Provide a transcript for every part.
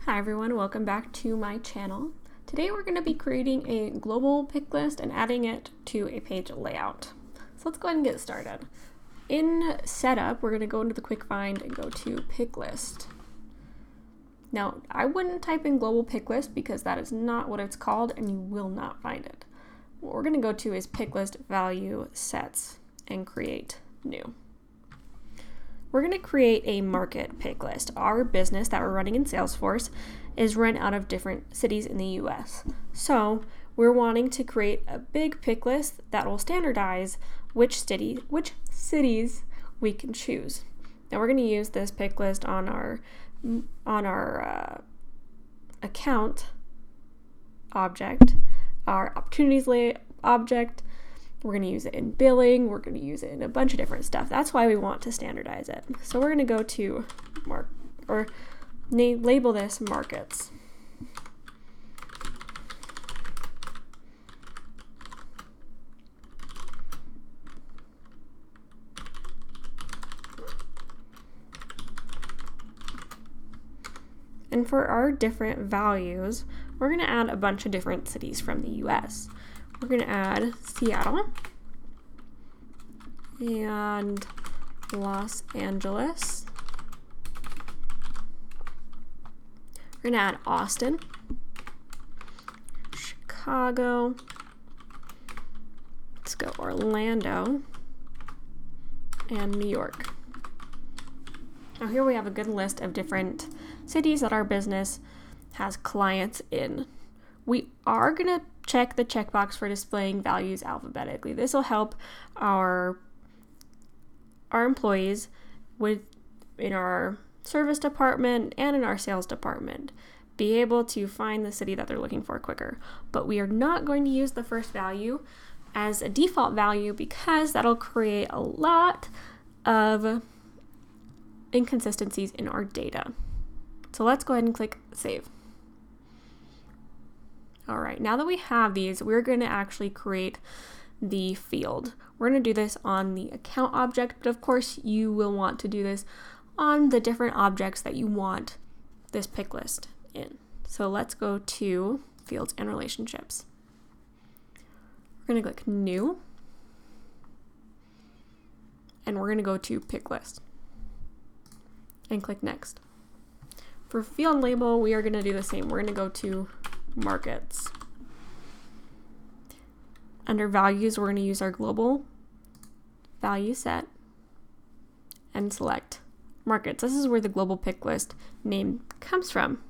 Hi everyone, welcome back to my channel. Today we're going to be creating a global pick list and adding it to a page layout. So let's go ahead and get started. In setup, we're going to go into the quick find and go to pick list. Now, I wouldn't type in global pick list because that is not what it's called and you will not find it. What we're going to go to is pick list value sets and create new. We're going to create a market pick list. Our business that we're running in Salesforce is run out of different cities in the US. So we're wanting to create a big pick list that will standardize which cities we can choose. Now we're going to use this pick list on our account object, our opportunities object. We're going to use it in billing. We're going to use it in a bunch of different stuff. That's why we want to standardize it. So we're going to go to label this markets. And for our different values, we're going to add a bunch of different cities from the US. We're going to add Seattle and Los Angeles. We're going to add Austin, Chicago, let's go Orlando, and New York. Now here we have a good list of different cities that our business has clients in. We are going to check the checkbox for displaying values alphabetically. This will help our employees in our service department and in our sales department be able to find the city that they're looking for quicker. But we are not going to use the first value as a default value because that'll create a lot of inconsistencies in our data. So let's go ahead and click save. All right, now that we have these, we're going to actually create the field. We're going to do this on the account object, but of course you will want to do this on the different objects that you want this pick list in. So let's go to fields and relationships. We're going to click new, and we're going to go to pick list and click next. For field label, we are going to do the same. We're going to go to markets. Under values, we're going to use our global value set and select markets. This is where the global pick list name comes from.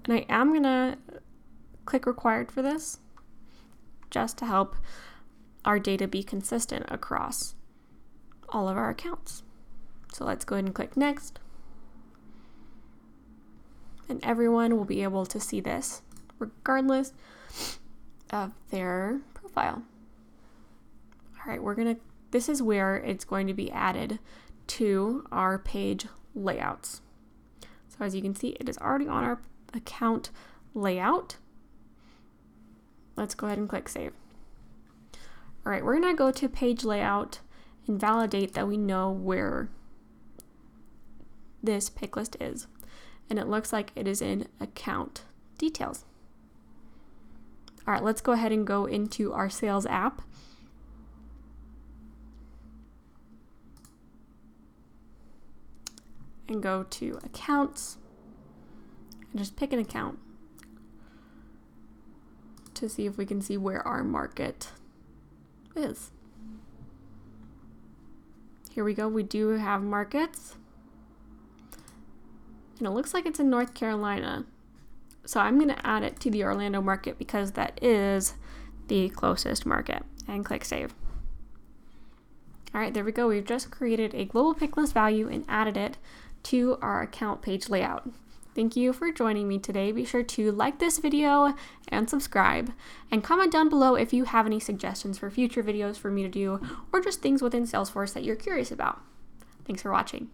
And I am going to click required for this just to help our data be consistent across all of our accounts. So let's go ahead and click next. And everyone will be able to see this regardless of their profile. All right, this is where it's going to be added to our page layouts. So as you can see, it is already on our account layout. Let's go ahead and click save. All right, we're going to go to page layout and validate that we know where this pick list is. And it looks like it is in account details. All right, let's go ahead and go into our sales app. And go to accounts and just pick an account to see if we can see where our market is. Here we go, we do have markets. And it looks like it's in North Carolina. So I'm going to add it to the Orlando market because that is the closest market. And click save. All right, there we go. We've just created a global pick list value and added it to our account page layout. Thank you for joining me today. Be sure to like this video and subscribe. And comment down below if you have any suggestions for future videos for me to do or just things within Salesforce that you're curious about. Thanks for watching.